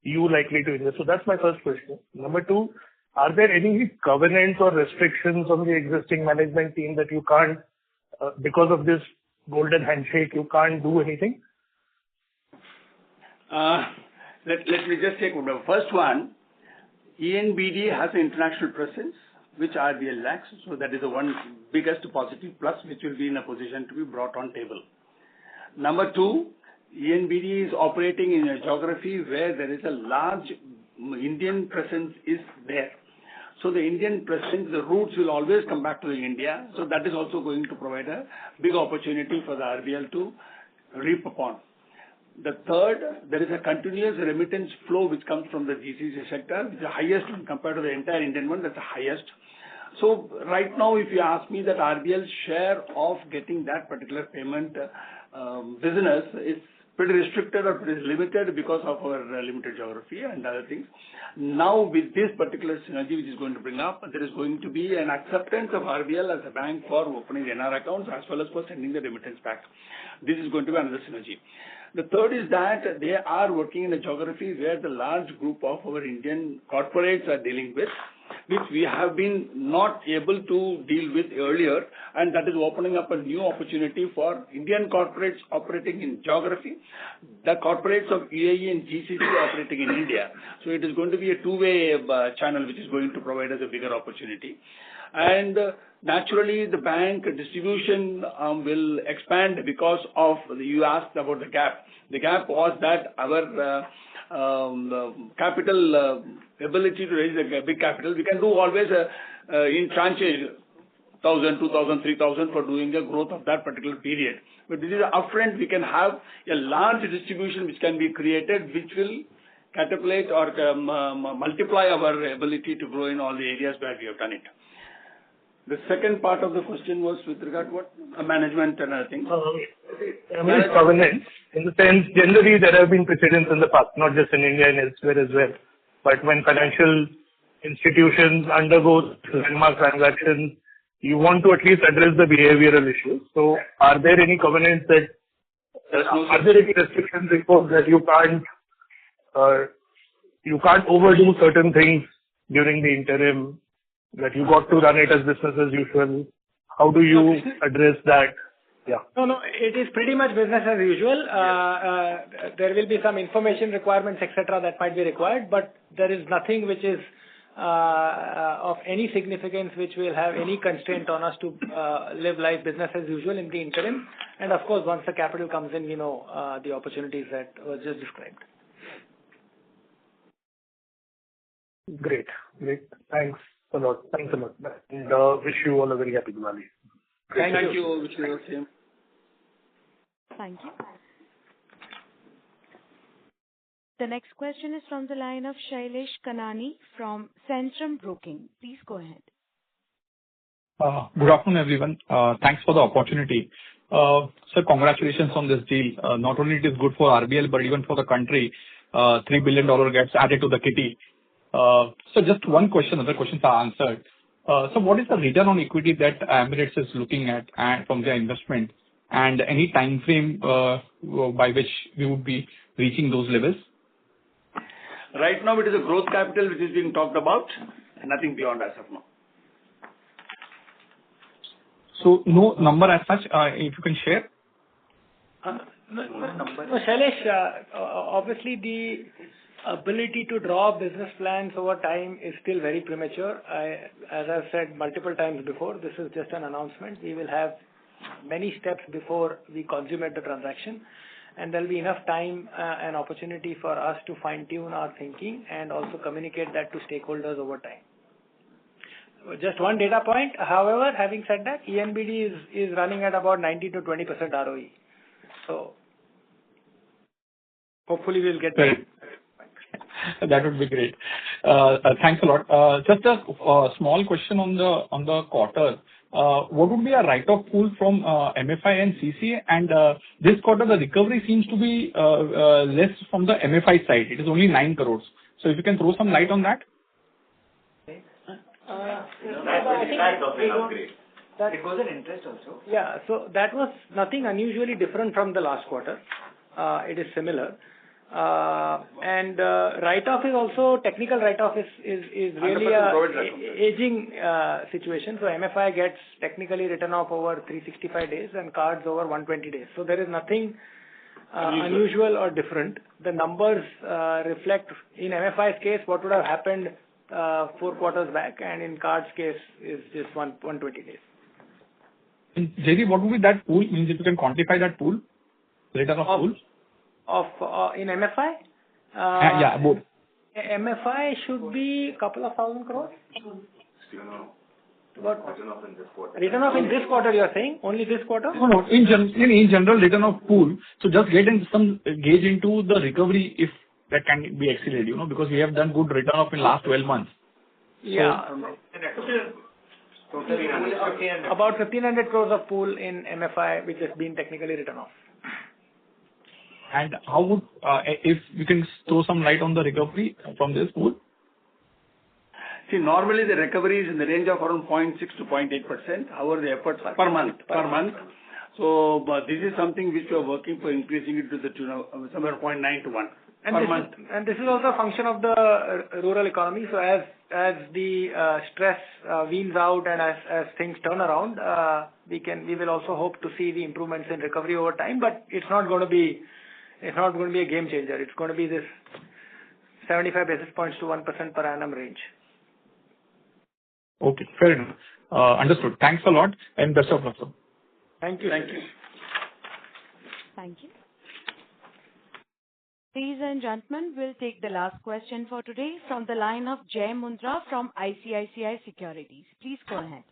you likely to invest? So that's my first question. Number two, are there any covenants or restrictions on the existing management team that you can't, because of this golden handshake, you can't do anything? Let me just take the first one. ENBD has an international presence, which RBL lacks. So that is the one biggest positive plus, which will be in a position to be brought on table. Number two, ENBD is operating in a geography where there is a large Indian presence is there. So the Indian presence, the roots will always come back to India. So that is also going to provide a big opportunity for the RBL to reap upon. The third, there is a continuous remittance flow which comes from the GCC sector, which is the highest when compared to the entire Indian one, that's the highest. So right now, if you ask me that RBL's share of getting that particular payment business is pretty restricted or pretty limited because of our limited geography and other things. Now with this particular synergy which is going to bring up, there is going to be an acceptance of RBL as a bank for opening the NR accounts as well as for sending the remittance back. This is going to be another synergy. The third is that they are working in a geography where the large group of our Indian corporates are dealing with, which we have been not able to deal with earlier, and that is opening up a new opportunity for Indian corporates operating in geography, the corporates of UAE and GCC operating in India. So it is going to be a two-way channel which is going to provide us a bigger opportunity. And naturally, the bank distribution will expand because of, you asked about the gap. The gap was that our capital ability to raise a big capital, we can do always in tranches, 1,000, 2,000, 3,000 for doing the growth of that particular period. But this is upfront, we can have a large distribution which can be created, which will catapult or multiply our ability to grow in all the areas where we have done it. The second part of the question was with regard to what? Management and other things. Governance. In the sense, generally there have been precedents in the past, not just in India and elsewhere as well. But when financial institutions undergo landmark transactions, you want to at least address the behavioral issues. So are there any covenants that, are there any restrictions imposed that you can't overdo certain things during the interim, that you got to run it as business as usual? How do you address that? Yeah. No, it is pretty much business as usual. There will be some information requirements, etc., that might be required, but there is nothing which is of any significance which will have any constraint on us to live life business as usual in the interim. And of course, once the capital comes in, the opportunities that were just described. Great. Thanks a lot. And wish you all a very happy Diwali. Thank you. Wish you the same. Thank you. The next question is from the line of Shailesh Kanani from Centrum Broking. Please go ahead. Good afternoon, everyone. Thanks for the opportunity. Sir, congratulations on this deal. Not only it is good for RBL, but even for the country, $3 billion gets added to the kitty. So just one question, other questions are answered. So what is the return on equity that Emirates is looking at from their investment, and any time frame by which we would be reaching those levels? Right now, it is a growth capital which is being talked about, and nothing beyond as of now. So no number as such, if you can share? No, Shailesh, obviously the ability to draw business plans over time is still very premature. As I've said multiple times before, this is just an announcement. We will have many steps before we consummate the transaction, and there'll be enough time and opportunity for us to fine-tune our thinking and also communicate that to stakeholders over time. Just one data point. However, having said that, ENBD is running at about 19 to 20% ROE. So hopefully we'll get there. That would be great. Thanks a lot. Just a small question on the quarter. What would be a write-off pool from MFI and CCA? And this quarter, the recovery seems to be less from the MFI side. It is only 9 crores. So if you can throw some light on that. It goes in interest also. Yeah. So that was nothing unusually different from the last quarter. It is similar. And write-off is also, technical write-off is really a aging situation. So MFI gets technically written off over 365 days and cards over 120 days. So there is nothing unusual or different. The numbers reflect, in MFI's case, what would have happened 4 quarters back, and in cards case is just 120 days. And JD, what would be that pool? Means if you can quantify that pool, return of pool? In MFI? Yeah, both. MFI should be a couple of thousand crores. Return off in this quarter, you are saying? Only this quarter? No. In general, return of pool. So just getting some gauge into the recovery if that can be accelerated, because we have done good return off in last 12 months. Yeah. About 1,500 crores of pool in MFI, which has been technically written off. And how would, if you can throw some light on the recovery from this pool? See, normally the recovery is in the range of around 0.6 to 0.8%. However, the efforts are per month. So, but this is something which we are working for, increasing it to the tune of somewhere 0.9 to 1 per month. And this is also a function of the rural economy. So as the stress weans out and as things turn around, we will also hope to see the improvements in recovery over time. But it's not going to be a game changer. It's going to be this 75 basis points to 1% per annum range. Okay, fair enough. Understood. Thanks a lot and best of luck, sir. Thank you. Thank you. Thank you. Ladies and gentlemen, we'll take the last question for today from the line of Jay Mundra from ICICI Securities. Please go ahead.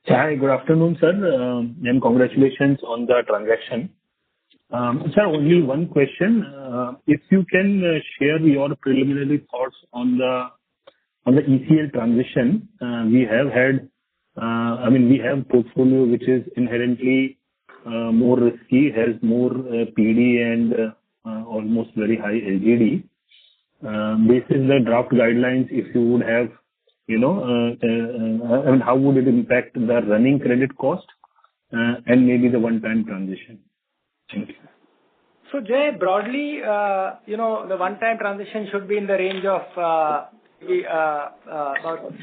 Hi, good afternoon, sir, and congratulations on the transaction. Sir, only one question. If you can share your preliminary thoughts on the ECL transition. We have had, we have portfolio which is inherently more risky, has more PD and almost very high LGD. Based on the draft guidelines, if you would have, how would it impact the running credit cost and maybe the one-time transition? Thank you. So Jay, broadly, the one-time transition should be in the range of about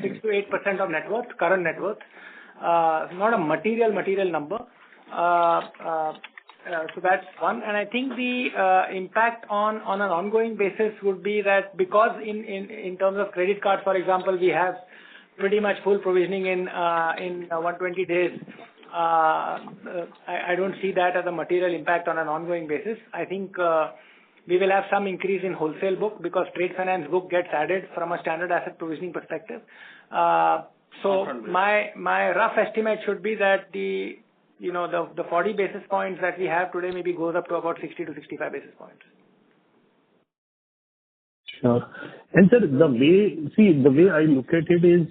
6 to 8% of net worth, current net worth. Not a material number. So that's one. And I think the impact on an ongoing basis would be that because in terms of credit cards, for example, we have pretty much full provisioning in 120 days. I don't see that as a material impact on an ongoing basis. I think we will have some increase in wholesale book because trade finance book gets added from a standard asset provisioning perspective. So my rough estimate should be that the 40 basis points that we have today maybe goes up to about 60 to 65 basis points. Sure. And sir, the way I look at it is,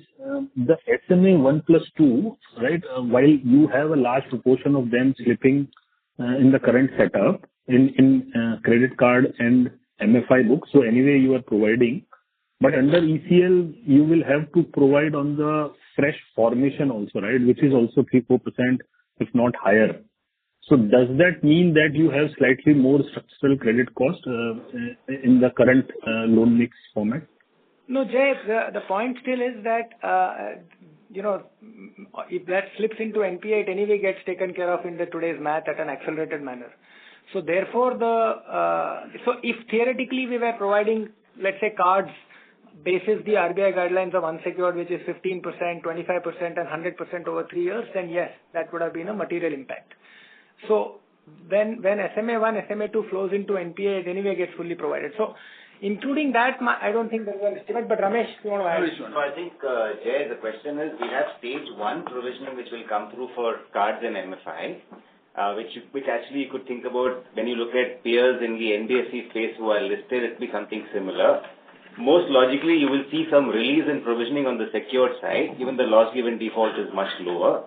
the SMA 1 plus 2, right? While you have a large proportion of them slipping in the current setup in credit card and MFI books, so anyway you are providing, but under ECL, you will have to provide on the fresh formation also, right? Which is also 3%-4%, if not higher. So does that mean that you have slightly more structural credit cost in the current loan mix format? No, Jay, the point still is that, if that slips into NPA, it anyway gets taken care of in today's math at an accelerated manner. So therefore, if theoretically we were providing, let's say, cards basis the RBI guidelines of unsecured, which is 15%, 25%, and 100% over 3 years, then yes, that would have been a material impact. So when SMA1, SMA2 flows into NPA, it anyway gets fully provided. So including that, I don't think there's an estimate, but Ramesh, you want to add? So I think, Jay, the question is, we have stage 1 provisioning which will come through for cards and MFI, which actually you could think about when you look at peers in the NBFC space who are listed, it will be something similar. Most logically, you will see some release in provisioning on the secured side, given the loss given default is much lower.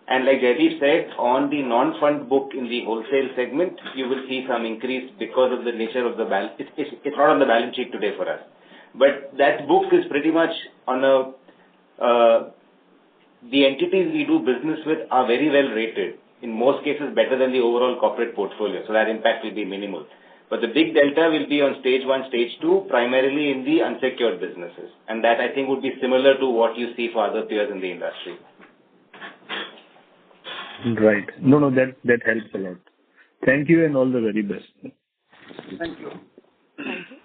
And like Jaideep said, on the non-fund book in the wholesale segment, you will see some increase because of the nature of the balance. It's not on the balance sheet today for us. But that book is pretty much on the entities we do business with are very well rated. In most cases, better than the overall corporate portfolio. So that impact will be minimal. But the big delta will be on stage 1, stage 2, primarily in the unsecured businesses. And that I think would be similar to what you see for other peers in the industry. Right. No, that helps a lot. Thank you and all the very best. Thank you. Thank you.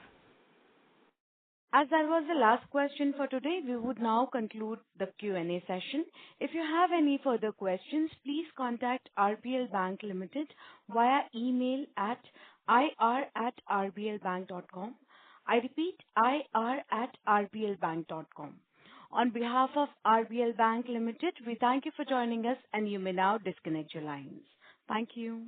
As that was the last question for today, we would now conclude the Q&A session. If you have any further questions, please contact RBL Bank Limited via email at ir@rblbank.com. I repeat, ir@rblbank.com. On behalf of RBL Bank Limited, we thank you for joining us and you may now disconnect your lines. Thank you.